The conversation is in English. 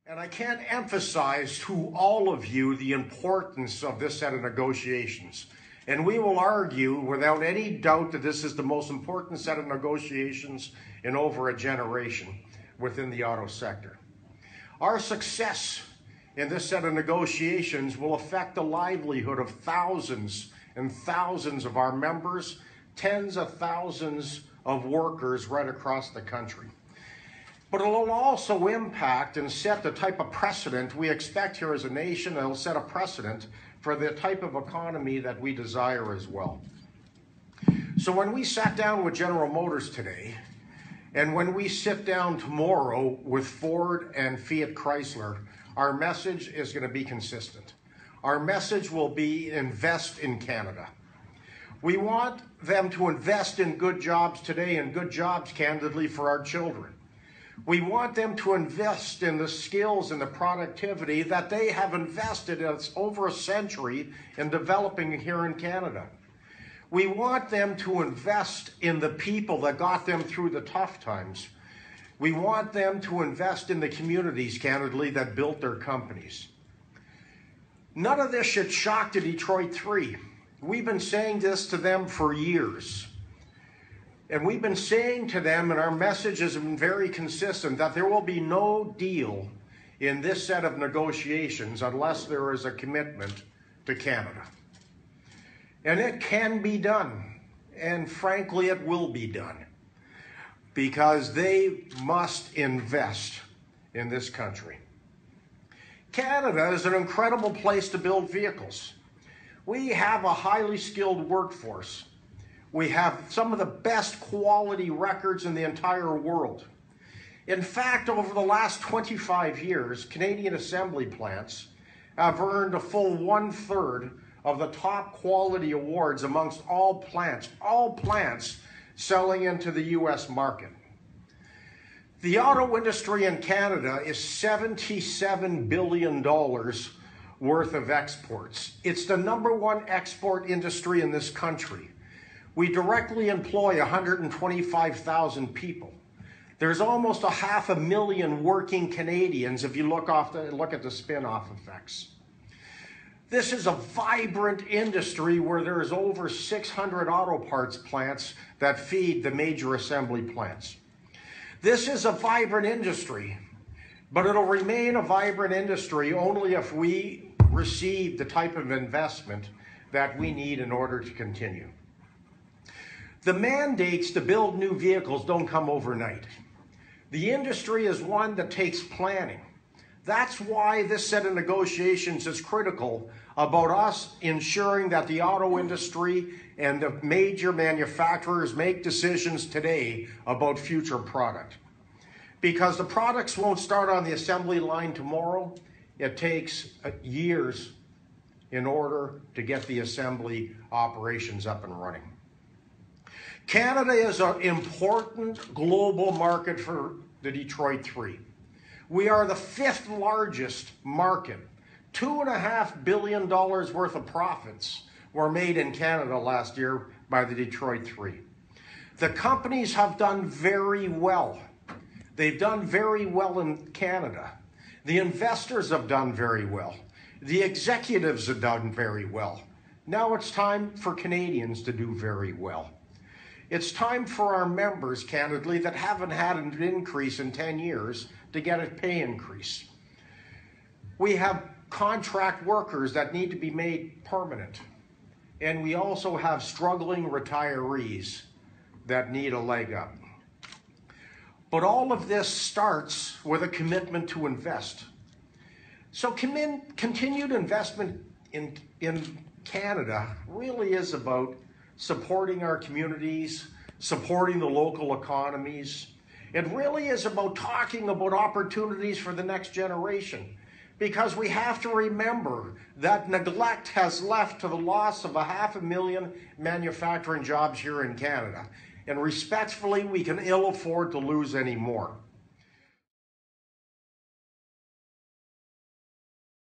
And I can't emphasize to all of you the importance of this set of negotiations. And we will argue without any doubt that this is the most important set of negotiations in over a generation within the auto sector. Our success in this set of negotiations will affect the livelihood of thousands and thousands of our members, tens of thousands of workers right across the country. But it will also impact and set the type of precedent we expect here as a nation. It will set a precedent for the type of economy that we desire as well. So when we sat down with General Motors today, and when we sit down tomorrow with Ford and Fiat Chrysler, our message is going to be consistent. Our message will be invest in Canada. We want them to invest in good jobs today and good jobs, candidly, for our children. We want them to invest in the skills and the productivity that they have invested over a century in developing here in Canada. We want them to invest in the people that got them through the tough times. We want them to invest in the communities, candidly, that built their companies. None of this should shock the Detroit Three. We've been saying this to them for years. And we've been saying to them, and our message has been very consistent, that there will be no deal in this set of negotiations unless there is a commitment to Canada. And it can be done, and frankly, it will be done, because they must invest in this country. Canada is an incredible place to build vehicles. We have a highly skilled workforce. We have some of the best quality records in the entire world. In fact, over the last 25 years, Canadian assembly plants have earned a full 1/3 of the top quality awards amongst all plants selling into the US market. The auto industry in Canada is $77 billion worth of exports. It's the #1 export industry in this country. We directly employ 125,000 people. There's almost 500,000 working Canadians if you look at the spin-off effects. This is a vibrant industry where there's over 600 auto parts plants that feed the major assembly plants. This is a vibrant industry, but it'll remain a vibrant industry only if we receive the type of investment that we need in order to continue. The mandates to build new vehicles don't come overnight. The industry is one that takes planning. That's why this set of negotiations is critical about us ensuring that the auto industry and the major manufacturers make decisions today about future product. Because the products won't start on the assembly line tomorrow. It takes years in order to get the assembly operations up and running. Canada is an important global market for the Detroit Three. We are the 5th largest market. $2.5 billion worth of profits were made in Canada last year by the Detroit Three. The companies have done very well. They've done very well in Canada. The investors have done very well. The executives have done very well. Now it's time for Canadians to do very well. It's time for our members, candidly, that haven't had an increase in 10 years to get a pay increase. We have contract workers that need to be made permanent. And we also have struggling retirees that need a leg up. But all of this starts with a commitment to invest. So continued investment in Canada really is about supporting our communities, supporting the local economies. It really is about talking about opportunities for the next generation, because we have to remember that neglect has left to the loss of 500,000 manufacturing jobs here in Canada. And respectfully, we can ill afford to lose any more.